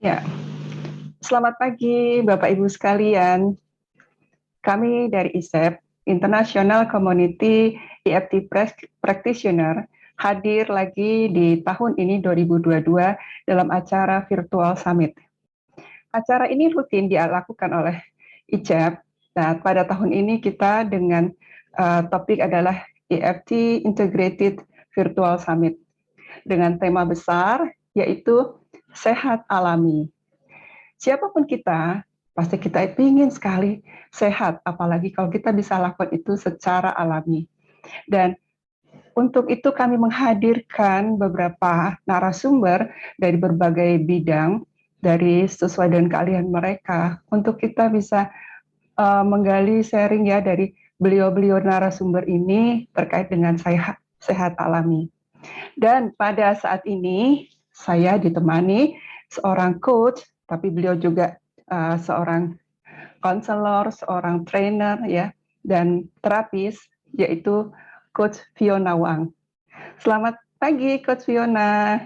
Ya, selamat pagi Bapak Ibu sekalian. Kami dari ISEP, International Community EFT Practitioner, hadir lagi di tahun ini 2022 dalam acara Virtual Summit. Acara ini rutin dilakukan oleh ICEP. Nah, pada tahun ini kita dengan topik adalah EFT Integrated Virtual Summit dengan tema besar yaitu sehat alami. Siapapun kita, pasti kita ingin sekali sehat, apalagi kalau kita bisa lakukan itu secara alami. Dan untuk itu kami menghadirkan beberapa narasumber dari berbagai bidang, dari sesuai dengan keahlian mereka, untuk kita bisa menggali sharing ya dari beliau-beliau narasumber ini terkait dengan sehat alami. Dan pada saat ini saya ditemani seorang coach, tapi beliau juga seorang konselor, seorang trainer ya, dan terapis, yaitu Coach Fiona Wang. Selamat pagi Coach Fiona.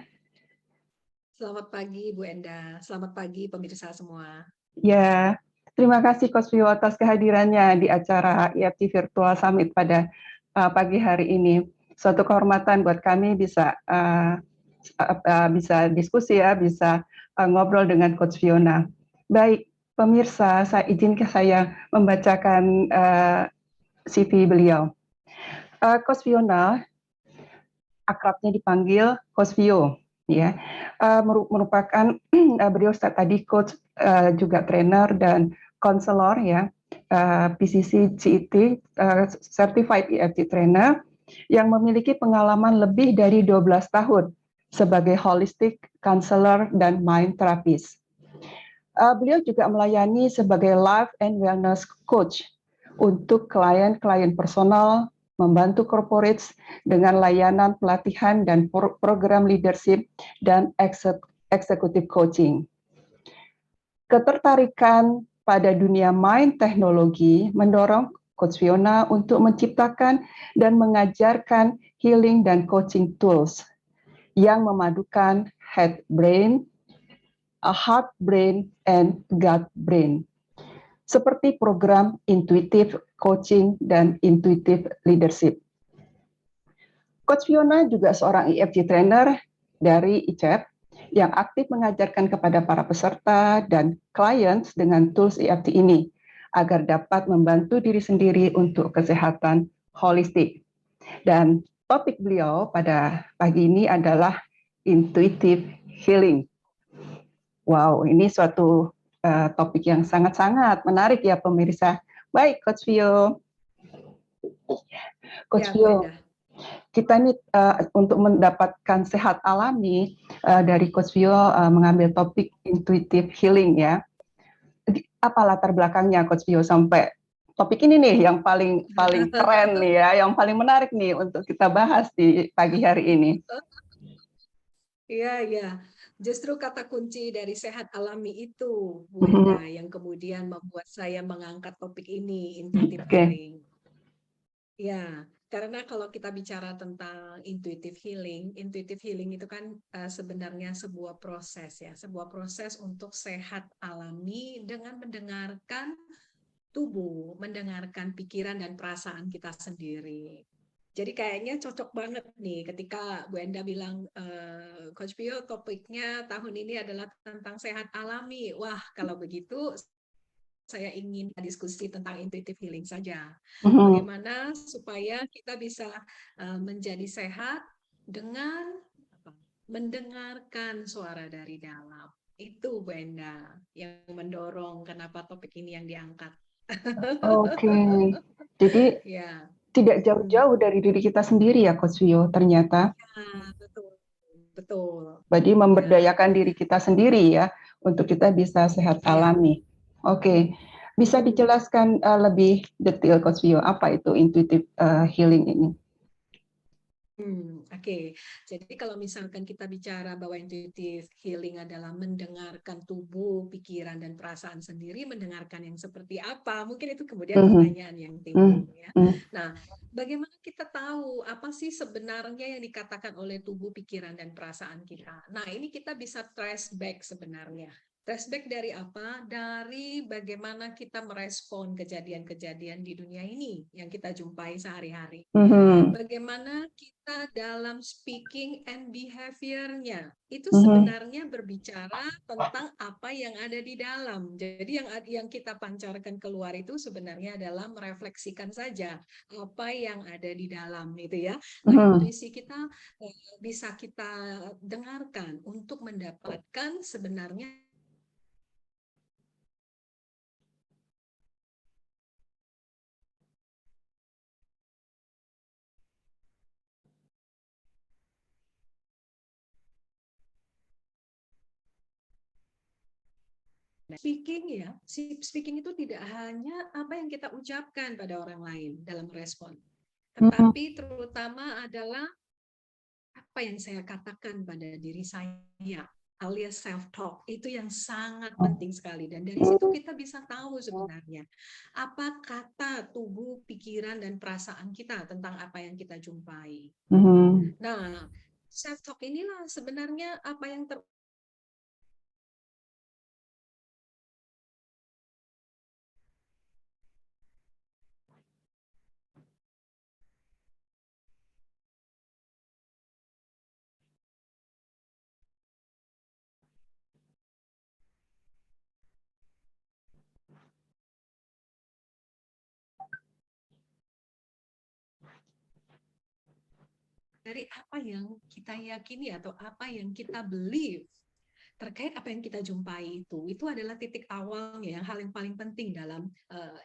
Selamat pagi Bu Enda, selamat pagi pemirsa semua. Ya, terima kasih Coach Fiona atas kehadirannya di acara EFT Virtual Summit pada pagi hari ini. Suatu kehormatan buat kami bisa bisa diskusi ya, bisa ngobrol dengan Coach Fiona. Baik, pemirsa, izinkan saya membacakan CV beliau. Coach Fiona, akrabnya dipanggil Coach Fio, ya, merupakan beliau tadi coach, juga trainer dan konselor ya, PCC CET, Certified EFT Trainer, yang memiliki pengalaman lebih dari 12 tahun sebagai holistic counselor dan mind therapist. Beliau juga melayani sebagai life and wellness coach untuk klien-klien personal, membantu corporates dengan layanan pelatihan dan program leadership dan executive coaching. Ketertarikan pada dunia mind teknologi mendorong Coach Fiona untuk menciptakan dan mengajarkan healing dan coaching tools yang memadukan head brain, heart brain, and gut brain, seperti program intuitive coaching dan intuitive leadership. Coach Fiona juga seorang EFT trainer dari ICEP yang aktif mengajarkan kepada para peserta dan klien dengan tools EFT ini agar dapat membantu diri sendiri untuk kesehatan holistik. Dan topik beliau pada pagi ini adalah intuitive healing. Wow, ini suatu topik yang sangat-sangat menarik ya pemirsa. Baik, Coach Vio. Coach Vio, kita ini untuk mendapatkan sehat alami dari Coach Vio mengambil topik intuitive healing ya. Apa latar belakangnya Coach Vio sampai topik ini nih yang paling keren nih ya, yang paling menarik nih untuk kita bahas di pagi hari ini. Iya. Justru kata kunci dari sehat alami itu, Bu Enda, yang kemudian membuat saya mengangkat topik ini, intuitive healing. Ya, karena kalau kita bicara tentang intuitive healing itu kan sebenarnya sebuah proses ya, sebuah proses untuk sehat alami dengan mendengarkan tubuh, mendengarkan pikiran dan perasaan kita sendiri. Jadi kayaknya cocok banget nih ketika Bu Enda bilang, Coach Pio topiknya tahun ini adalah tentang sehat alami. Wah, kalau begitu saya ingin diskusi tentang intuitive healing saja. Bagaimana supaya kita bisa menjadi sehat dengan mendengarkan suara dari dalam. Itu Bu Enda yang mendorong kenapa topik ini yang diangkat. Oke, jadi ya. Tidak jauh-jauh dari diri kita sendiri ya Coach Vio ternyata. Ya, betul. Jadi memberdayakan diri kita sendiri ya untuk kita bisa sehat alami. Oke. Bisa dijelaskan lebih detail Coach Vio apa itu intuitive healing ini? Oke. Jadi kalau misalkan kita bicara bahwa intuitive healing adalah mendengarkan tubuh, pikiran, dan perasaan sendiri, mendengarkan yang seperti apa? Mungkin itu kemudian pertanyaan yang timbul ya. Nah, bagaimana kita tahu apa sih sebenarnya yang dikatakan oleh tubuh, pikiran, dan perasaan kita? Nah, ini kita bisa trace back sebenarnya. Trace back dari apa? Dari bagaimana kita merespon kejadian-kejadian di dunia ini yang kita jumpai sehari-hari. Bagaimana kita dalam speaking and behavior-nya itu sebenarnya berbicara tentang apa yang ada di dalam. Jadi yang kita pancarkan keluar itu sebenarnya adalah merefleksikan saja apa yang ada di dalam, gitu ya. Nah, intuisi kita bisa kita dengarkan untuk mendapatkan sebenarnya speaking itu tidak hanya apa yang kita ucapkan pada orang lain dalam respon, tetapi terutama adalah apa yang saya katakan pada diri saya, alias self-talk, itu yang sangat penting sekali. Dan dari situ kita bisa tahu sebenarnya apa kata tubuh, pikiran, dan perasaan kita tentang apa yang kita jumpai. Nah, self-talk inilah sebenarnya apa yang dari apa yang kita yakini atau apa yang kita believe terkait apa yang kita jumpai itu adalah titik awalnya, yang hal yang paling penting dalam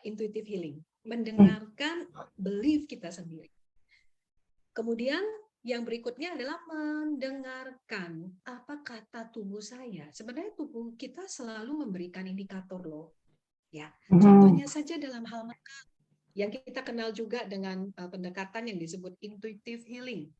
intuitive healing, mendengarkan belief kita sendiri. Kemudian yang berikutnya adalah mendengarkan apa kata tubuh saya. Sebenarnya tubuh kita selalu memberikan indikator loh. Ya, contohnya saja dalam hal makan yang kita kenal juga dengan pendekatan yang disebut intuitive healing.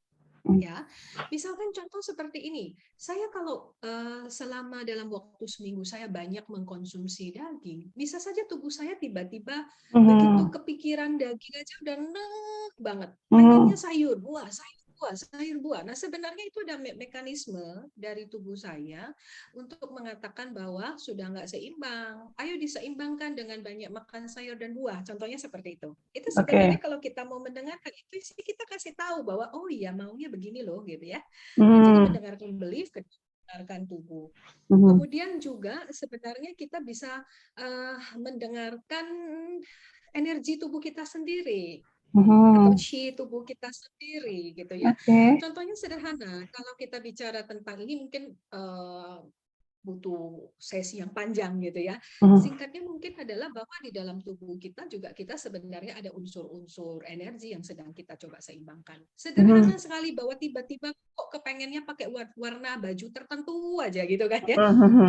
Ya, misalkan contoh seperti ini, saya kalau selama dalam waktu seminggu saya banyak mengkonsumsi daging, bisa saja tubuh saya tiba-tiba begitu kepikiran daging aja udah enak banget, pengennya sayur buah, sayur buah, sayur buah. Nah, sebenarnya itu ada mekanisme dari tubuh saya untuk mengatakan bahwa sudah nggak seimbang. Ayo diseimbangkan dengan banyak makan sayur dan buah. Contohnya seperti itu. Itu sebenarnya kalau kita mau mendengarkan itu sih kita kasih tahu bahwa oh iya maunya begini loh gitu ya. Nah, jadi mendengarkan belief, mendengarkan tubuh. Kemudian juga sebenarnya kita bisa mendengarkan energi tubuh kita sendiri. Atau chi tubuh kita sendiri gitu ya. Contohnya sederhana, kalau kita bicara tentang ini mungkin butuh sesi yang panjang gitu ya. Singkatnya mungkin adalah bahwa di dalam tubuh kita juga kita sebenarnya ada unsur-unsur energi yang sedang kita coba seimbangkan. Sederhana sekali bahwa tiba-tiba kok kepengennya pakai warna baju tertentu aja gitu kan ya.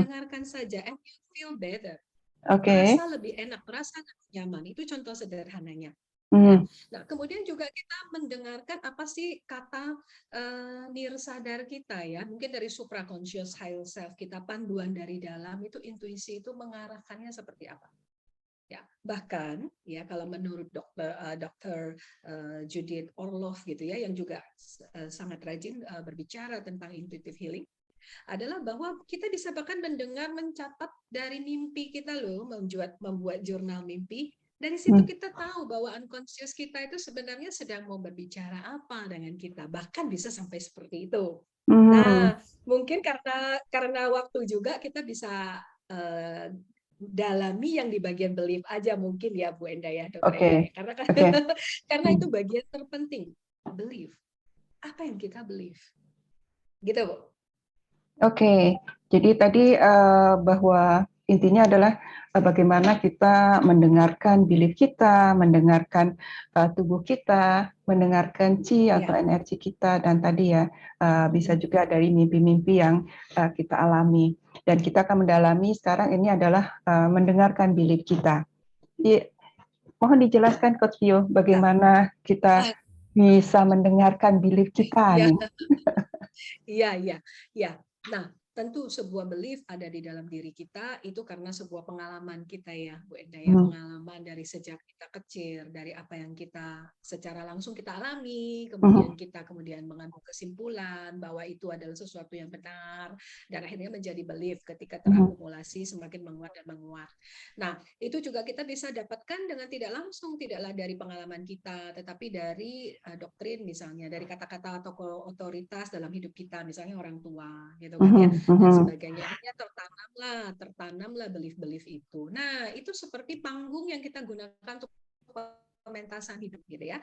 Dengarkan saja and you feel better. Merasa lebih enak, merasa nyaman. Itu contoh sederhananya. Ya. Nah, kemudian juga kita mendengarkan apa sih kata nirsadar kita ya, mungkin dari supraconscious higher self kita, panduan dari dalam itu, intuisi itu mengarahkannya seperti apa. Ya, bahkan ya kalau menurut dokter Judith Orloff gitu ya, yang juga sangat rajin berbicara tentang intuitive healing, adalah bahwa kita bisa bahkan mencatat dari mimpi kita loh, membuat jurnal mimpi. Dari situ kita tahu bahwa unconscious kita itu sebenarnya sedang mau berbicara apa dengan kita, bahkan bisa sampai seperti itu. Nah, mungkin karena waktu juga kita bisa dalami yang di bagian belief aja mungkin ya Bu Enda ya, Dokter Enda. Karena itu bagian terpenting, belief. Apa yang kita believe? Gitu Bu. Jadi tadi bahwa intinya adalah bagaimana kita mendengarkan belief kita, mendengarkan tubuh kita, mendengarkan chi atau energi kita, dan tadi ya bisa juga dari mimpi-mimpi yang kita alami. Dan kita akan mendalami sekarang ini adalah mendengarkan belief kita. Mohon dijelaskan Coach Vio, bagaimana kita bisa mendengarkan belief kita Ya, nih. iya, iya, iya. Nah, tentu sebuah belief ada di dalam diri kita itu karena sebuah pengalaman kita ya, Bu Enda ya, Hmm, pengalaman dari sejak kita kecil, dari apa yang kita secara langsung kita alami, hmm, kemudian kita kemudian mengambil kesimpulan bahwa itu adalah sesuatu yang benar dan akhirnya menjadi belief ketika hmm, terakumulasi semakin menguat dan menguat. Nah, itu juga kita bisa dapatkan dengan tidak langsung, tidaklah dari pengalaman kita, tetapi dari doktrin misalnya, dari kata-kata atau otoritas dalam hidup kita, misalnya orang tua, gitu kan ya, hmm, dan hmm. sebagainya. Akhirnya tertanamlah belief-belief itu. Nah, itu seperti panggung yang kita gunakan untuk pementasan hidup gitu ya.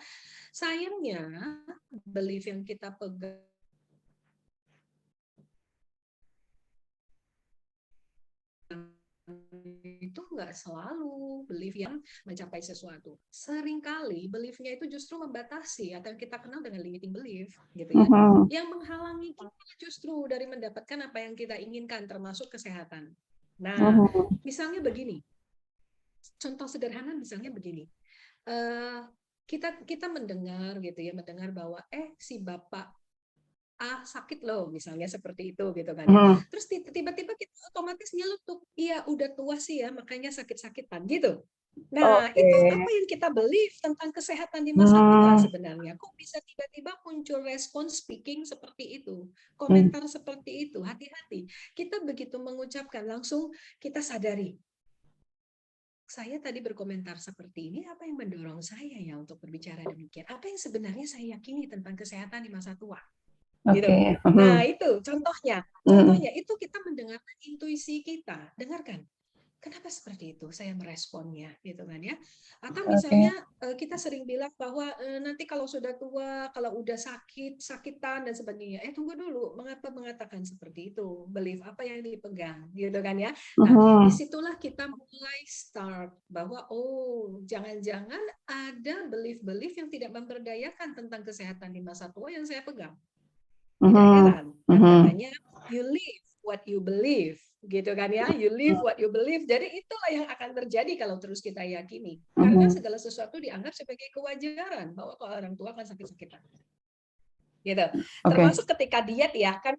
Sayangnya belief yang kita pegang itu nggak selalu belief yang mencapai sesuatu. Seringkali beliefnya itu justru membatasi atau yang kita kenal dengan limiting belief, gitu ya, Hmm, yang menghalangi kita justru dari mendapatkan apa yang kita inginkan, termasuk kesehatan. Nah, hmm, misalnya begini, contoh sederhana misalnya begini, uh, kita mendengar gitu ya, mendengar bahwa si bapak sakit loh, misalnya seperti itu gitu kan ya. hmm. Terus tiba-tiba kita otomatis nyeletuk, iya udah tua sih ya, makanya sakit-sakitan gitu. Nah, Oke. itu apa yang kita believe tentang kesehatan di masa tua Hmm, sebenarnya? Kok bisa tiba-tiba muncul respon speaking seperti itu, hmm, komentar seperti itu? Hati-hati. Kita begitu mengucapkan, langsung kita sadari, saya tadi berkomentar seperti ini, apa yang mendorong saya ya untuk berbicara demikian? Apa yang sebenarnya saya yakini tentang kesehatan di masa tua? Gitu. oke. Nah, Hmm, itu contohnya. hmm. Contohnya itu kita mendengarkan intuisi kita. Dengarkan. Kenapa seperti itu saya meresponnya gitu kan ya. Atau misalnya Oke. kita sering bilang bahwa nanti kalau sudah tua, kalau udah sakitan dan sebagainya. Tunggu dulu, mengapa mengatakan seperti itu? Belief apa yang dipegang gitu kan ya. Nah, Hmm, disitulah kita mulai start bahwa jangan-jangan ada belief-belief yang tidak memberdayakan tentang kesehatan di masa tua yang saya pegang. Tidak hmm, heran, kan hmm, katanya you live what you believe, gitu kan ya, you live what you believe. Jadi itulah yang akan terjadi kalau terus kita yakini. Karena hmm. segala sesuatu dianggap sebagai kewajaran bahwa kalau orang tua kan sakit-sakitan. Gitu. Oke. Termasuk ketika diet ya kan,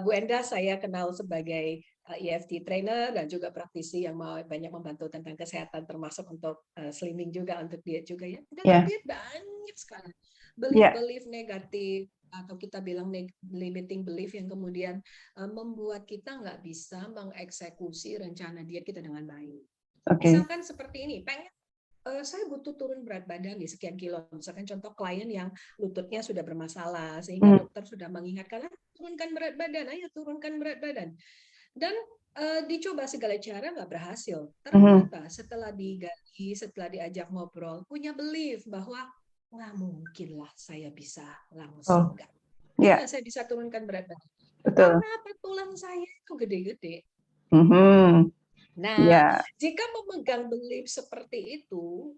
Bu Enda saya kenal sebagai EFT trainer dan juga praktisi yang mau banyak membantu tentang kesehatan, termasuk untuk slimming juga, untuk diet juga ya. Dalam Ya, diet banyak sekali ya. belief-belief negatif atau kita bilang limiting belief yang kemudian membuat kita nggak bisa mengeksekusi rencana diet kita dengan baik. Oke. Misalkan seperti ini, pengen saya butuh turun berat badan di sekian kilo. Misalkan contoh klien yang lututnya sudah bermasalah, sehingga Hmm, dokter sudah mengingatkan, turunkan berat badan, ayo turunkan berat badan. Dan dicoba segala cara nggak berhasil. hmm. Ternyata setelah digali, setelah diajak ngobrol, punya belief bahwa nggak mungkin lah saya bisa langsung Oh, nggak. Mungkin ya, nggak saya bisa turunkan berat badan. betul. Karena apa, tulang saya itu gede-gede. Hmm, Nah, ya, jika memegang belief seperti itu,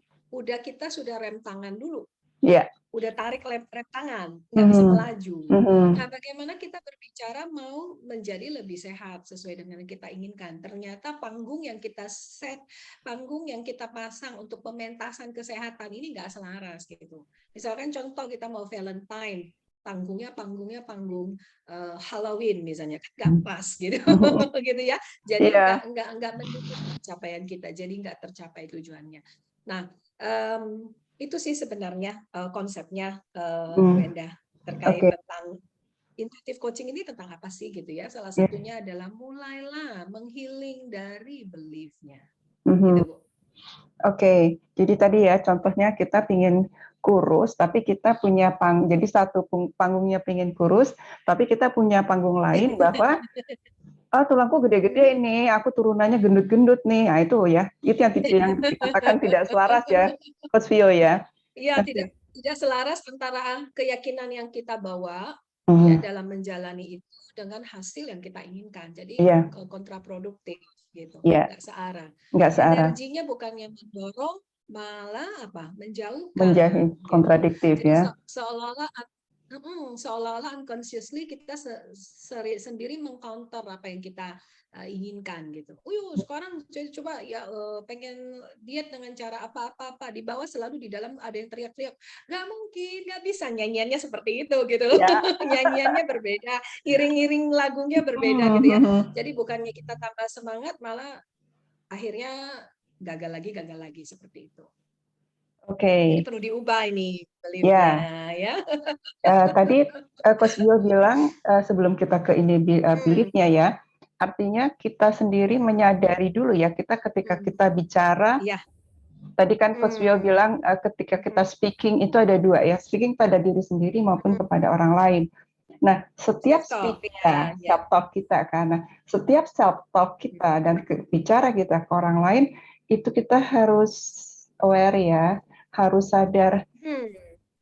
kita sudah rem tangan dulu, ya. udah tarik rem tangan, nggak bisa Hmm, melaju. hmm. Nah, bagaimana kita berbicara mau menjadi lebih sehat sesuai dengan yang kita inginkan? Ternyata panggung yang kita set, panggung yang kita pasang untuk pementasan kesehatan ini nggak selaras gitu. Misalkan contoh kita mau Valentine, panggungnya panggung Halloween misalnya, kan nggak pas gitu, gitu ya. Jadi Iya, nggak mendukung pencapaian kita, jadi nggak tercapai tujuannya. Nah, itu sih sebenarnya konsepnya Bu hmm. Endah terkait Oke. tentang intuitive coaching ini tentang apa sih gitu ya. Salah Ya. satunya adalah mulailah menghealing dari belief-nya. Gitu, Mhm. Bu. Oke, jadi tadi ya contohnya kita pingin kurus, tapi kita punya jadi satu panggungnya pingin kurus, tapi kita punya panggung lain bahwa tulangku gede-gede nih, aku turunannya gendut-gendut nih. Nah itu ya, itu yang dikatakan tidak selaras ya, Coach Vio ya. Iya, tidak Oke. tidak selaras antara keyakinan yang kita bawa ya Hmm, dalam menjalani itu dengan hasil yang kita inginkan. Jadi iya, kontraproduktif gitu, iya, nggak searah. nggak searah, Energinya bukannya mendorong, malah apa? Menjauhkan menjadi gitu. kontradiktif Jadi ya. seolah-olah seolah-olah unconsciously kita sendiri mengcounter apa yang kita inginkan gitu. Sekarang coba ya pengen diet dengan cara apa-apa-apa, di bawah selalu di dalam ada yang teriak-teriak, nggak mungkin, nggak bisa, nyanyiannya seperti itu gitu. Ya. Nyanyiannya berbeda, iring-iring lagunya berbeda gitu ya. Jadi bukannya kita tambah semangat, malah akhirnya gagal lagi seperti itu. Jadi Oke. perlu diubah ini beliefnya Ya. ya. Tadi Coach Bio bilang sebelum kita ke ini beliefnya ya, artinya kita sendiri menyadari dulu ya, ketika kita bicara, Iya. tadi kan Coach Bio bilang ketika kita speaking itu ada dua ya, speaking pada diri sendiri maupun kepada orang lain. Nah, setiap Self-talk, speaking ya. self-talk kita, karena setiap self-talk kita dan bicara kita ke orang lain, itu kita harus aware ya, harus sadar,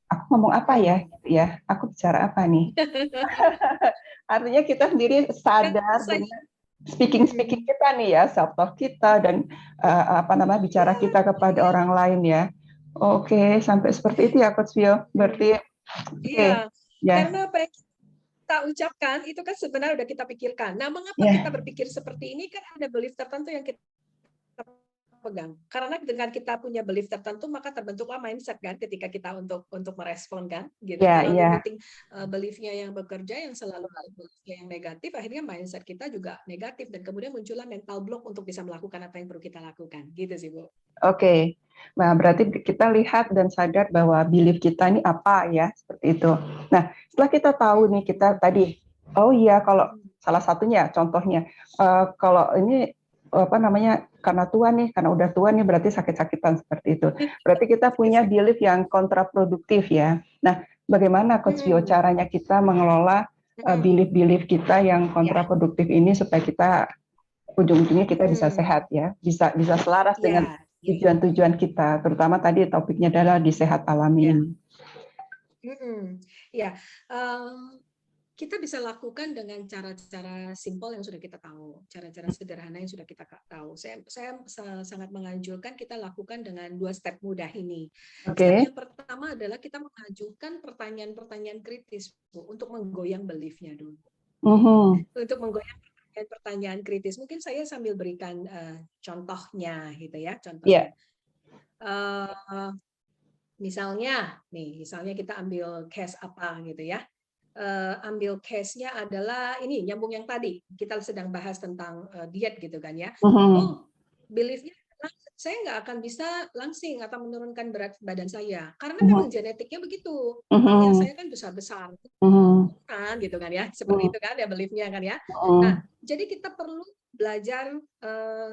aku ngomong apa ya, gitu ya, aku bicara apa nih. Artinya kita sendiri Kan sadar saya dengan speaking kita nih ya, self-talk kita dan bicara kita kepada orang lain ya. Oke, sampai seperti itu ya Coach Vio. Berarti iya, ya. karena apa yang kita ucapkan itu kan sebenarnya udah kita pikirkan. Nah, mengapa kita berpikir seperti ini? Kan ada belief tertentu yang kita pegang. Karena dengan kita punya belief tertentu, maka terbentuklah mindset kan ketika kita untuk merespon kan, gitu. Kalau limiting beliefnya yang bekerja, yang selalu beliefnya yang negatif, akhirnya mindset kita juga negatif dan kemudian muncullah mental block untuk bisa melakukan apa yang perlu kita lakukan, gitu sih Bu. Oke. Nah, berarti kita lihat dan sadar bahwa belief kita ini apa ya, seperti itu. Nah, setelah kita tahu nih, kita tadi, oh iya, kalau salah satunya, contohnya, kalau ini apa namanya, karena tua nih, karena udah tua nih, berarti sakit-sakitan seperti itu. Berarti kita punya belief yang kontraproduktif ya. Nah, bagaimana Coach Vio caranya kita mengelola belief-belief kita yang kontraproduktif ini supaya kita ujung-ujungnya kita bisa sehat ya, bisa selaras dengan tujuan-tujuan kita, terutama tadi topiknya adalah di sehat alami ini. Ya, kita bisa lakukan dengan cara-cara simpel yang sudah kita tahu, cara-cara sederhana yang sudah kita tahu. Saya sangat menganjurkan kita lakukan dengan 2 step mudah ini. Step yang pertama adalah kita mengajukan pertanyaan-pertanyaan kritis Bu, untuk menggoyang beliefnya dulu. Untuk menggoyang pertanyaan kritis, mungkin saya sambil berikan contohnya gitu ya, contohnya. Misalnya kita ambil case apa gitu ya. Ambil case-nya adalah ini, nyambung yang tadi kita sedang bahas tentang diet gitu kan ya. Belief-nya saya nggak akan bisa langsing atau menurunkan berat badan saya karena memang genetiknya begitu. Orangnya saya kan besar-besar kan gitu kan ya, seperti itu kan ya belief-nya kan ya. Nah, jadi kita perlu belajar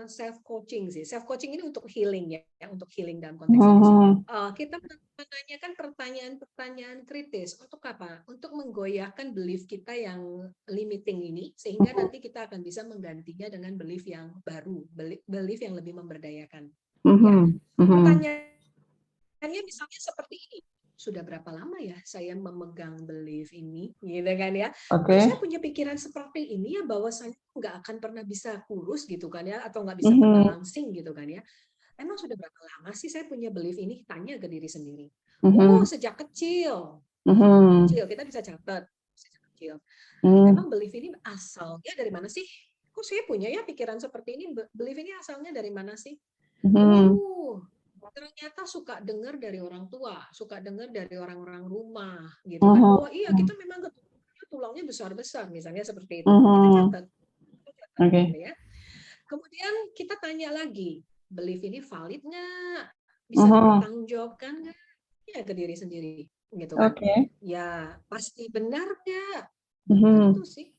self coaching sih. Self coaching ini untuk healing ya, untuk healing dalam konteks ini. Kita menanyakan pertanyaan-pertanyaan kritis untuk apa? Untuk menggoyahkan belief kita yang limiting ini sehingga nanti kita akan bisa menggantinya dengan belief yang baru, belief yang lebih memberdayakan. Ya. Pertanyaannya misalnya seperti ini. Sudah berapa lama ya saya memegang belief ini, gitu kan ya? Saya punya pikiran seperti ini ya, bahwa saya nggak akan pernah bisa kurus gitu kan ya, atau nggak bisa pernah langsing gitu kan ya. Emang sudah berapa lama sih saya punya belief ini? Tanya ke diri sendiri. Sejak kecil. Kita bisa catat sejak kecil. Emang belief ini asalnya dari mana sih? Kok saya punya ya pikiran seperti ini? Belief ini asalnya dari mana sih? Ternyata suka dengar dari orang tua, suka dengar dari orang-orang rumah, gitu kan? Bahwa iya kita memang tulangnya besar-besar, misalnya seperti itu. Kita catat, gitu ya. Kemudian kita tanya lagi, belief ini valid nggak? Bisa dipertanggungjawabkan nggak? Ya ke diri sendiri, gitu kan? Ya pasti benar nggak? Tentu sih.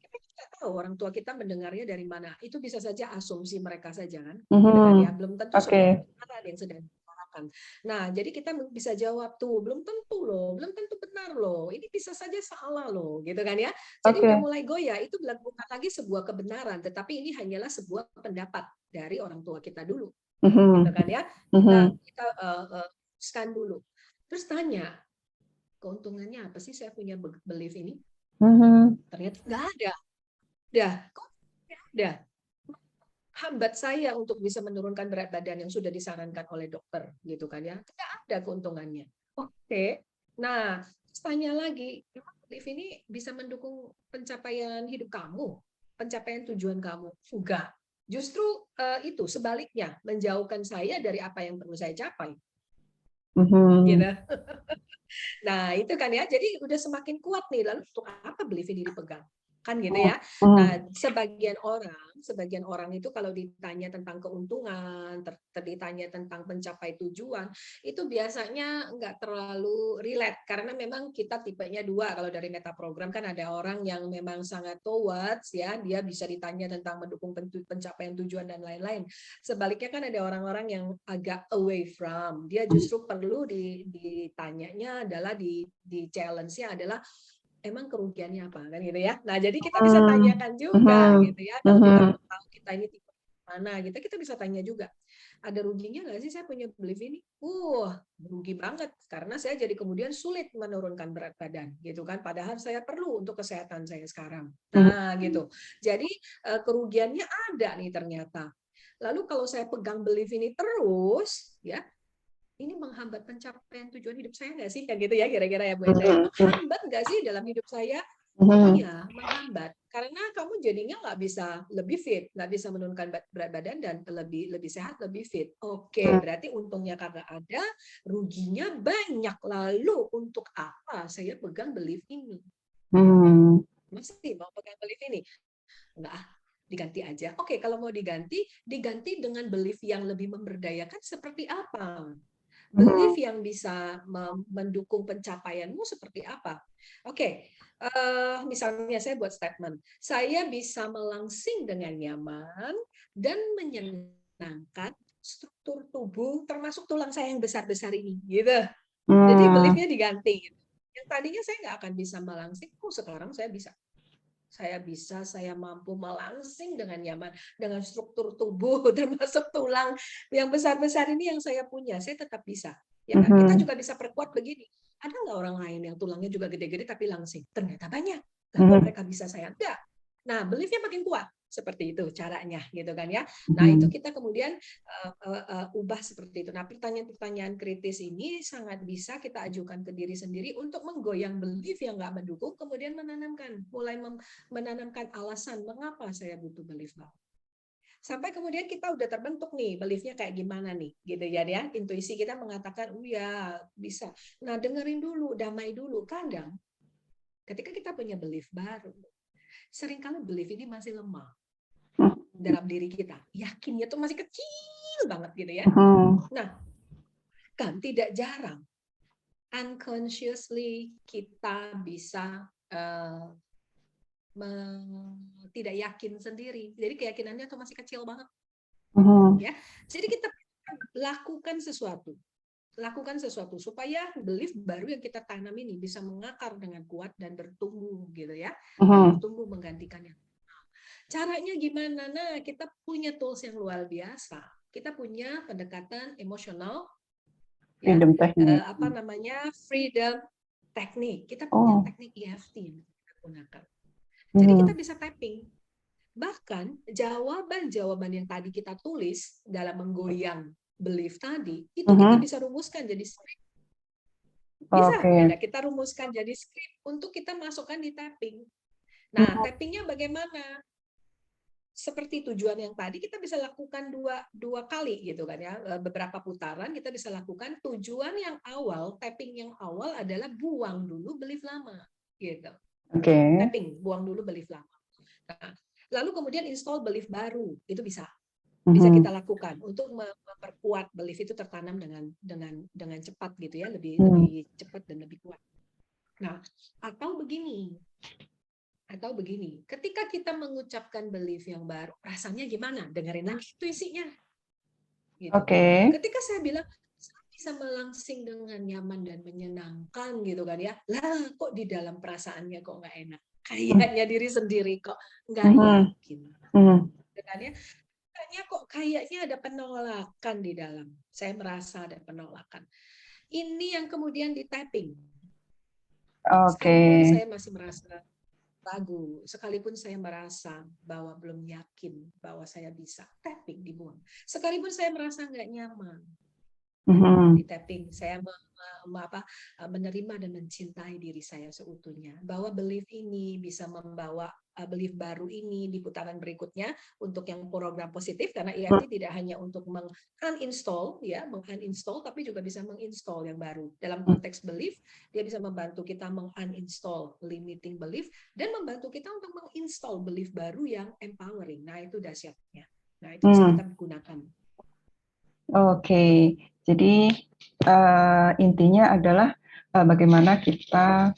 Kita tidak tahu orang tua kita mendengarnya dari mana. Itu bisa saja asumsi mereka saja kan, gitu kan ya. Belum tentu sudah ada yang sedang dibicarakan. Nah, jadi kita bisa jawab tuh, belum tentu loh, belum tentu benar loh. Ini bisa saja salah loh, gitu kan ya. Jadi udah mulai goyah, itu bukan lagi sebuah kebenaran, tetapi ini hanyalah sebuah pendapat dari orang tua kita dulu, gitu kan ya. Kita scan dulu. Terus tanya, keuntungannya apa sih saya punya belief ini? Ternyata nggak ada. Kok nggak ada? Hambat saya untuk bisa menurunkan berat badan yang sudah disarankan oleh dokter, gitu kan ya. Tidak ada keuntungannya. Oke. Nah, tanya lagi, memang belief ini bisa mendukung pencapaian hidup kamu, pencapaian tujuan kamu? Enggak. Justru itu sebaliknya, menjauhkan saya dari apa yang perlu saya capai. Gitu. Nah, itu kan ya. Jadi udah semakin kuat nih. Lalu untuk apa belief ini dipegang? Kan gitu ya. Nah, sebagian orang itu kalau ditanya tentang keuntungan, ditanya tentang pencapai tujuan, itu biasanya nggak terlalu relate karena memang kita tipenya dua. Kalau dari meta program kan ada orang yang memang sangat towards ya, dia bisa ditanya tentang mendukung pencapaian tujuan dan lain-lain. Sebaliknya kan ada orang-orang yang agak away from, dia justru perlu ditanyanya adalah di challenge-nya adalah emang kerugiannya apa kan gitu ya. Nah, jadi kita bisa tanyakan juga gitu ya. Kalau kita tahu kita ini tipe mana gitu, kita bisa tanya juga. Ada ruginya nggak sih saya punya belief ini? Rugi banget karena saya jadi kemudian sulit menurunkan berat badan gitu kan. Padahal saya perlu untuk kesehatan saya sekarang. Nah, gitu. Jadi kerugiannya ada nih ternyata. Lalu kalau saya pegang belief ini terus, ya ini menghambat pencapaian tujuan hidup saya nggak sih? Kayak gitu ya kira-kira ya Bu Enda ya. Menghambat nggak sih dalam hidup saya? Iya, menghambat. Karena kamu jadinya nggak bisa lebih fit, nggak bisa menurunkan berat badan dan lebih sehat, lebih fit. Oke, berarti untungnya karena ada, ruginya banyak. Lalu untuk apa saya pegang belief ini? Masih mau pegang belief ini? Enggak, diganti aja. Oke, kalau mau diganti dengan belief yang lebih memberdayakan seperti apa? Belief yang bisa mendukung pencapaianmu seperti apa? Oke, misalnya saya buat statement, saya bisa melangsing dengan nyaman dan menyenangkan struktur tubuh termasuk tulang saya yang besar-besar ini, gitu. Jadi beliefnya diganti. Yang tadinya saya nggak akan bisa melangsing, sekarang saya bisa. Saya mampu melangsing dengan nyaman dengan struktur tubuh termasuk tulang yang besar-besar ini yang saya punya, saya tetap bisa. Ya kan? Kita juga bisa perkuat begini. Ada nggak orang lain yang tulangnya juga gede-gede tapi langsing? Ternyata banyak. Lalu mereka bisa, saya enggak. Nah, beliefnya makin kuat. Seperti itu caranya, gitu kan ya. Nah, itu kita kemudian ubah seperti itu. Nah, pertanyaan-pertanyaan kritis ini sangat bisa kita ajukan ke diri sendiri untuk menggoyang belief yang nggak mendukung, kemudian mulai menanamkan alasan mengapa saya butuh belief baru. Sampai kemudian kita udah terbentuk nih beliefnya kayak gimana nih, gitu ya. Intuisi kita mengatakan, ya bisa. Nah, dengerin dulu, damai dulu. Kadang ketika kita punya belief baru, seringkali belief ini masih lemah dalam diri kita. Yakinnya tuh masih kecil banget gitu ya. Nah, kan tidak jarang unconsciously kita bisa tidak yakin sendiri. Jadi keyakinannya tuh masih kecil banget. Ya. Jadi kita lakukan sesuatu supaya belief baru yang kita tanam ini bisa mengakar dengan kuat dan bertumbuh gitu ya. Bertumbuh menggantikannya. Caranya gimana? Nah, kita punya tools yang luar biasa. Kita punya pendekatan emosional, ya, freedom teknik. Kita punya teknik EFT yang kita gunakan. Jadi kita bisa tapping. Bahkan jawaban-jawaban yang tadi kita tulis dalam menggoyang belief tadi, itu kita bisa rumuskan jadi script. Bisa, kita rumuskan jadi script untuk kita masukkan di tapping. Nah, tappingnya bagaimana? Seperti tujuan yang tadi kita bisa lakukan dua kali gitu kan ya, beberapa putaran kita bisa lakukan. Tujuan yang awal, tapping yang awal adalah buang dulu belief lama gitu. Tapping, buang dulu belief lama. Nah, lalu kemudian install belief baru, itu bisa kita lakukan untuk memperkuat belief itu tertanam dengan cepat gitu ya, lebih cepat dan lebih kuat. Nah, atau begini, ketika kita mengucapkan belief yang baru, rasanya gimana? Dengerin lagi intuisinya. Gitu. Ketika saya bilang, saya bisa melangsing dengan nyaman dan menyenangkan gitu kan ya, lah kok di dalam perasaannya kok nggak enak? Kayaknya diri sendiri kok nggak yakin. Kan ya? Kayaknya ada penolakan di dalam. Saya merasa ada penolakan. Ini yang kemudian di tapping. Sekalipun saya masih merasa ragu, sekalipun saya merasa bahwa belum yakin bahwa saya bisa, tapping dibuang. Sekalipun saya merasa nggak nyaman, Mhm. di tapping. Saya menerima dan mencintai diri saya seutuhnya. Bahwa belief ini bisa membawa belief baru ini di putaran berikutnya untuk yang program positif, karena EFT tidak hanya untuk uninstall ya, menguninstall, tapi juga bisa menginstall yang baru. Dalam konteks belief, dia bisa membantu kita menguninstall limiting belief dan membantu kita untuk menginstall belief baru yang empowering. Nah, itu dahsyatnya. Nah, itu bisa kita gunakan. Oke, jadi intinya adalah bagaimana kita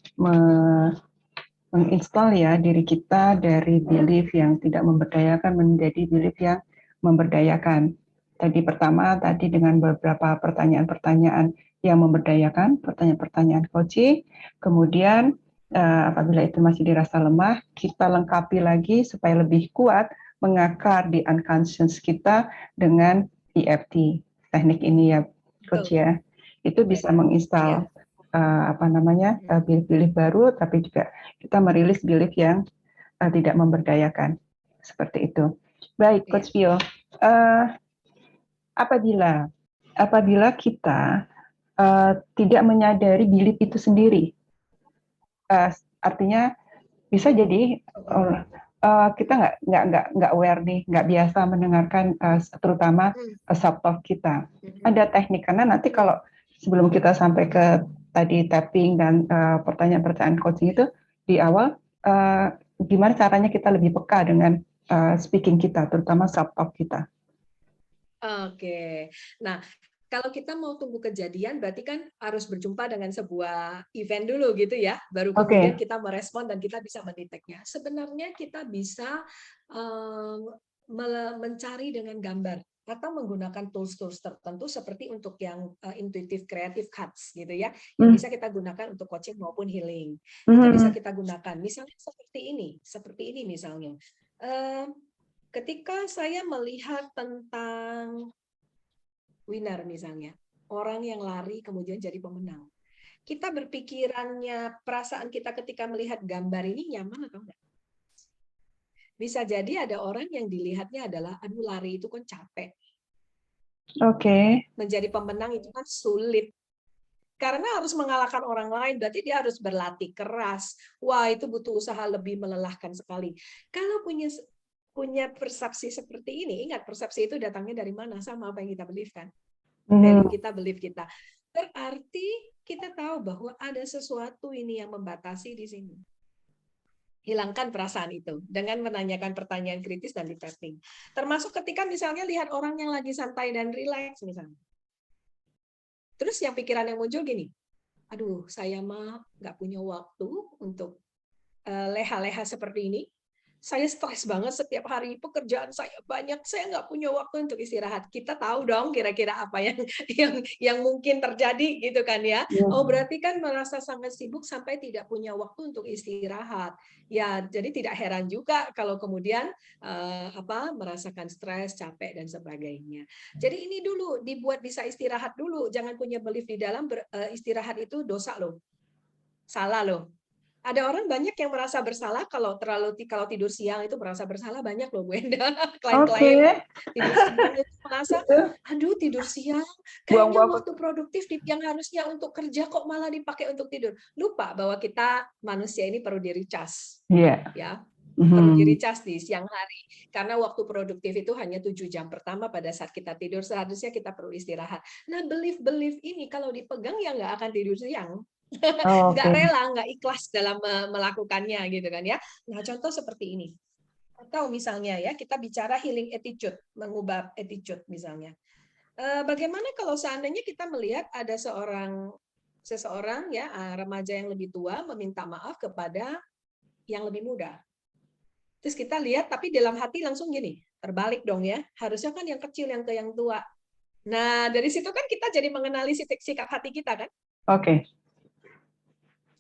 menginstal ya diri kita dari belief yang tidak memberdayakan menjadi belief yang memberdayakan. Tadi dengan beberapa pertanyaan-pertanyaan yang memberdayakan, pertanyaan-pertanyaan coaching, kemudian apabila itu masih dirasa lemah, kita lengkapi lagi supaya lebih kuat mengakar di unconscious kita dengan EFT. Teknik ini ya, coach ya. Itu bisa menginstal belief-belief baru, tapi juga kita merilis belief yang tidak memberdayakan. Seperti itu. Baik, Coach Pio. Apabila kita tidak menyadari belief itu sendiri, artinya bisa jadi kita nggak aware nih, nggak biasa mendengarkan terutama self talk kita. Ada teknik, karena nanti kalau sebelum kita sampai ke tadi tapping dan pertanyaan-pertanyaan coaching itu di awal, gimana caranya kita lebih peka dengan speaking kita, terutama self talk kita. Oke, nah kalau kita mau tunggu kejadian, berarti kan harus berjumpa dengan sebuah event dulu gitu ya, baru kemudian kita merespon dan kita bisa mendeteknya. Sebenarnya kita bisa mencari dengan gambar atau menggunakan tools-tools tertentu seperti untuk yang intuitive creative cards gitu ya, yang bisa kita gunakan untuk coaching maupun healing. Itu bisa kita gunakan. Misalnya seperti ini misalnya. Ketika saya melihat tentang winner misalnya, orang yang lari kemudian jadi pemenang. Kita berpikirannya, perasaan kita ketika melihat gambar ini nyaman atau enggak? Bisa jadi ada orang yang dilihatnya adalah, aduh lari itu kan capek. Menjadi pemenang itu kan sulit. Karena harus mengalahkan orang lain, berarti dia harus berlatih keras. Wah, itu butuh usaha lebih melelahkan sekali. Kalau punya persepsi seperti ini, ingat persepsi itu datangnya dari mana? Sama apa yang kita beliefkan. Value kita, belief kita. Berarti kita tahu bahwa ada sesuatu ini yang membatasi di sini. Hilangkan perasaan itu dengan menanyakan pertanyaan kritis dan di tapping. Termasuk ketika misalnya lihat orang yang lagi santai dan rileks misalnya. Terus yang pikiran yang muncul gini, aduh saya mah nggak punya waktu untuk leha-leha seperti ini. Saya stres banget setiap hari, pekerjaan saya banyak, saya nggak punya waktu untuk istirahat. Kita tahu dong kira-kira apa yang mungkin terjadi gitu kan ya. Oh berarti kan merasa sangat sibuk sampai tidak punya waktu untuk istirahat. Ya jadi tidak heran juga kalau kemudian merasakan stres, capek dan sebagainya. Jadi ini dulu dibuat bisa istirahat dulu, jangan punya belief di dalam istirahat itu dosa loh. Salah loh. Ada orang banyak yang merasa bersalah kalau tidur siang itu merasa bersalah, banyak loh Bu Enda. Klien-klien tidur siang itu merasa, aduh tidur siang, kayaknya waktu produktif yang harusnya untuk kerja kok malah dipakai untuk tidur. Lupa bahwa kita manusia ini perlu di-recharge. Ya. Perlu di-recharge di siang hari. Karena waktu produktif itu hanya 7 jam pertama pada saat kita tidur, seharusnya kita perlu istirahat. Nah, belief ini kalau dipegang ya nggak akan tidur siang. Nggak rela, nggak ikhlas dalam melakukannya gitu kan ya. Nah contoh seperti ini. Atau misalnya ya kita bicara healing attitude, mengubah attitude misalnya. Bagaimana kalau seandainya kita melihat ada seseorang ya remaja yang lebih tua meminta maaf kepada yang lebih muda. Terus kita lihat tapi dalam hati langsung gini, terbalik dong ya. Harusnya kan yang kecil yang ke yang tua. Nah dari situ kan kita jadi mengenali sikap hati kita kan.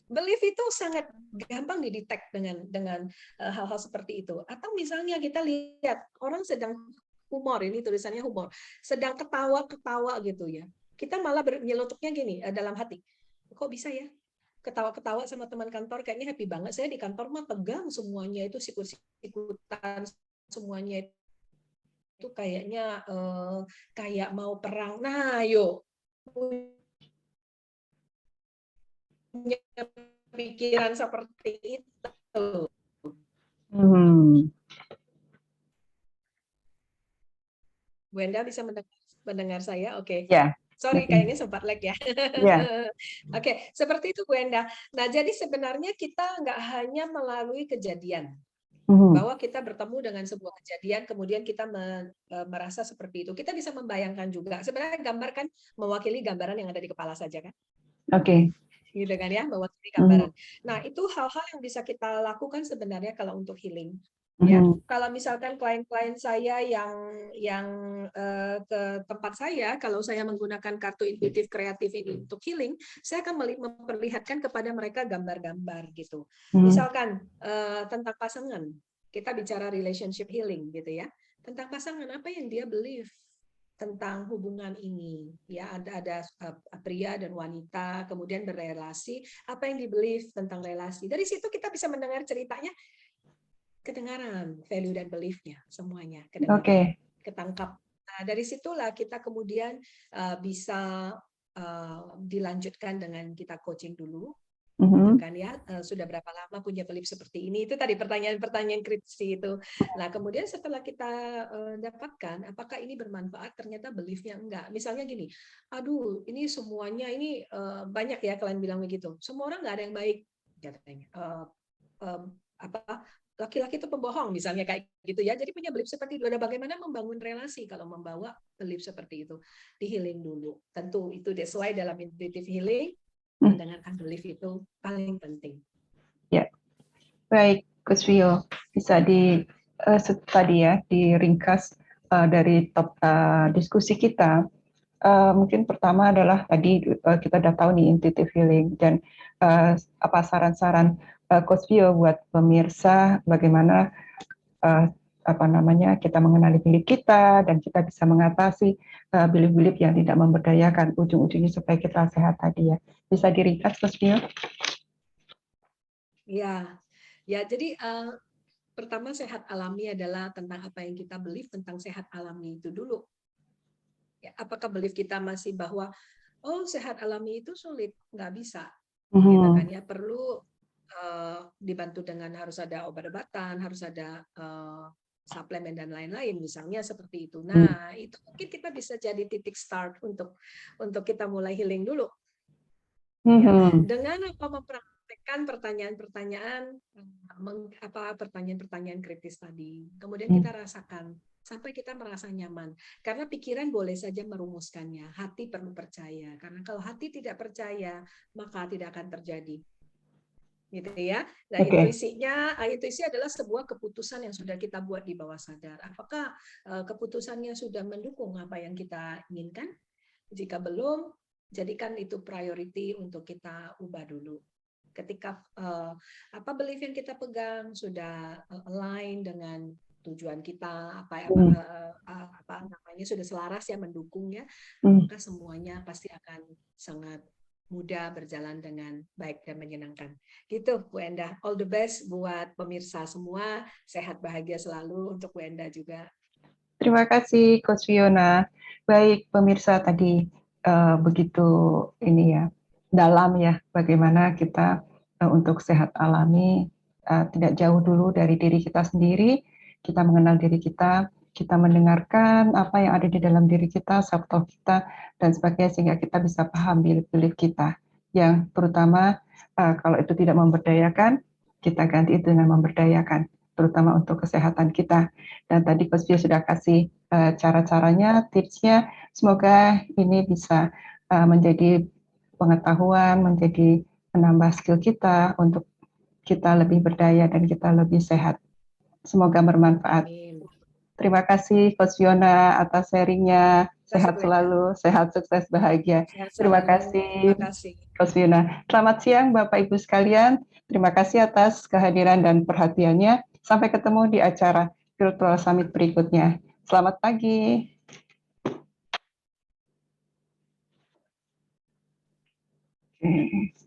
Belief itu sangat gampang didetek dengan hal-hal seperti itu. Atau misalnya kita lihat orang sedang humor, ini tulisannya humor, sedang ketawa-ketawa gitu ya. Kita malah nyeletuknya gini dalam hati. Kok bisa ya? Ketawa-ketawa sama teman kantor kayaknya happy banget. Saya di kantor mah tegang semuanya itu sikut-sikutan semuanya itu kayaknya kayak mau perang. Nah, yuk punya pikiran seperti itu. Bu Enda bisa mendengar saya? Oke. Ya. Sorry, kayaknya sempat lag ya. Ya. Oke, seperti itu Bu Enda. Nah, jadi sebenarnya kita nggak hanya melalui kejadian, bahwa kita bertemu dengan sebuah kejadian, kemudian kita merasa seperti itu. Kita bisa membayangkan juga. Sebenarnya gambar kan mewakili gambaran yang ada di kepala saja kan? Oke. Gitu kan ya, mewakili gambaran. Nah, itu hal-hal yang bisa kita lakukan sebenarnya kalau untuk healing. Ya, kalau misalkan klien-klien saya yang ke tempat saya, kalau saya menggunakan kartu intuitif kreatif ini untuk healing, saya akan memperlihatkan kepada mereka gambar-gambar gitu. Misalkan tentang pasangan, kita bicara relationship healing gitu ya. Tentang pasangan, apa yang dia believe tentang hubungan ini, ya ada pria dan wanita kemudian berrelasi, apa yang di-believe tentang relasi. Dari situ kita bisa mendengar ceritanya, kedengaran value dan belief-nya semuanya kedengaran, ketangkap. Nah, dari situlah kita kemudian bisa dilanjutkan dengan kita coaching dulu. Gitu kan ya, sudah berapa lama punya belief seperti ini, itu tadi pertanyaan-pertanyaan kritis itu. Nah kemudian setelah kita dapatkan apakah ini bermanfaat, ternyata beliefnya enggak. Misalnya gini, aduh ini semuanya ini banyak ya kalian bilang begitu, semua orang nggak ada yang baik katanya, laki-laki itu pembohong misalnya kayak gitu ya. Jadi punya belief seperti itu. Ada bagaimana membangun relasi kalau membawa belief seperti itu, di healing dulu. Tentu itu sesuai dalam intuitive healing. Mendengarkan belief itu paling penting. Ya, baik, Coach Vio, bisa tadi ya diringkas dari top diskusi kita. Mungkin pertama adalah tadi kita udah tahu nih intuitive healing dan apa saran-saran Coach Vio buat pemirsa bagaimana kita mengenali belief kita dan kita bisa mengatasi belief-belief yang tidak memberdayakan, ujung-ujungnya supaya kita sehat tadi ya. Bisa diringkas, Coach Vio? Ya, jadi pertama sehat alami adalah tentang apa yang kita belief tentang sehat alami itu dulu. Ya, apakah belief kita masih bahwa sehat alami itu sulit, nggak bisa, gitu kan ya, perlu dibantu dengan harus ada obat-obatan, harus ada suplemen dan lain-lain misalnya seperti itu. Nah, itu mungkin kita bisa jadi titik start untuk kita mulai healing dulu. Ya, dengan mempraktekkan pertanyaan-pertanyaan pertanyaan-pertanyaan kritis tadi. Kemudian kita rasakan sampai kita merasa nyaman. Karena pikiran boleh saja merumuskannya, hati perlu percaya. Karena kalau hati tidak percaya, maka tidak akan terjadi. Gitu ya. Nah, intuisi adalah sebuah keputusan yang sudah kita buat di bawah sadar. Apakah keputusannya sudah mendukung apa yang kita inginkan? Jika belum, jadikan itu priority untuk kita ubah dulu. Ketika belief yang kita pegang sudah align dengan tujuan kita, sudah selaras ya, mendukung ya, maka semuanya pasti akan sangat mudah berjalan dengan baik dan menyenangkan. Gitu Bu Enda. All the best buat pemirsa semua, sehat bahagia selalu untuk Bu Enda juga. Terima kasih Coach Fiona. Baik pemirsa, tadi begitu ini ya, dalam ya bagaimana kita untuk sehat alami tidak jauh dulu dari diri kita sendiri, kita mengenal diri kita mendengarkan apa yang ada di dalam diri kita, self-talk kita, dan sebagainya, sehingga kita bisa paham belief kita. Yang terutama kalau itu tidak memberdayakan, kita ganti itu dengan memberdayakan, terutama untuk kesehatan kita. Dan tadi Coach Vio sudah kasih cara-caranya, tipsnya. Semoga ini bisa menjadi pengetahuan, menjadi menambah skill kita untuk kita lebih berdaya dan kita lebih sehat. Semoga bermanfaat. Amin. Terima kasih Coach Fiona atas sharingnya. Sehat selalu, sehat, sukses, bahagia. Terima kasih Coach Fiona. Selamat siang Bapak Ibu sekalian. Terima kasih atas kehadiran dan perhatiannya. Sampai ketemu di acara Virtual Summit berikutnya. Selamat pagi. Okay.